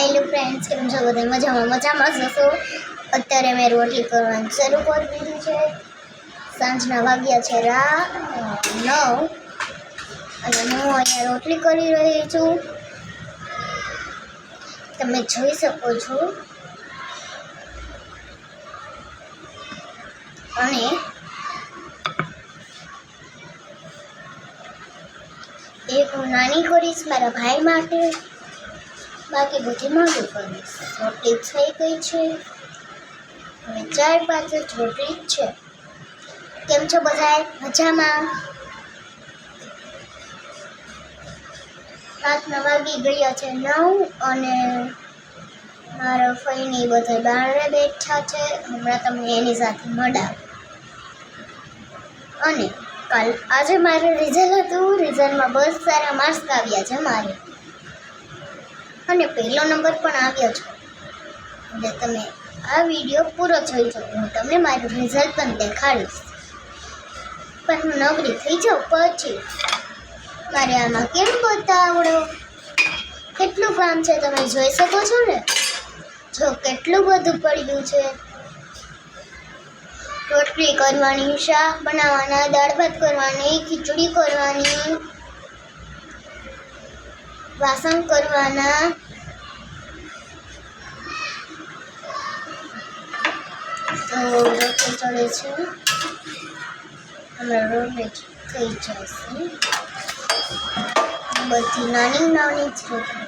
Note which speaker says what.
Speaker 1: Hello friends, કેમ છો બધા? મજામાં જશો. અત્યારે મેં રોટલી કરવાનું શરૂ કરી દીધું છે. સાંજના વાગ્યા છે 9 અને હું અહીંયા રોટલી કરી રહી છું. તમે જોઈ શકો છો. અને એક હું નાની કરીશ મારા ભાઈ માટે, બાકી બધી મોટી કરીશ. રોટલી થઈ ગઈ છે, હવે 4-5 જ રોટલી છે. કેમ છો બધા? મજામાં? રાતના વાગી ગયા છે 9 અને મારા ફઈની બધા બહાર બેઠા છે. હમણાં તમને એની સાથે મળાવ. અને આજે મારું રિઝલ્ટ હતું. રિઝલ્ટમાં બહુ સારા માર્ક્સ આવ્યા છે મારે, અને પહેલો નંબર પણ આવ્યો છે. એટલે તમે આ વિડીયો પૂરો જોઈ શકો. હું તમને મારું રિઝલ્ટ પણ દેખાડીશ, પણ હું નવરી થઈ જાઉં પછી. મારે આમાં કેમ બતાવડો? કેટલું કામ છે તમે જોઈ શકો છો ને. જો કેટલું બધું પડ્યું છે. રોટલી કરવાની, શાક બનાવવાના, દાળ ભાત કરવાની, ખીચડી કરવાની, વાસણ કરવાના. તો રોટલી ચડે છે, હમણાં રોટલી થઈ જશે. બધી નાની નાની જ રોટલી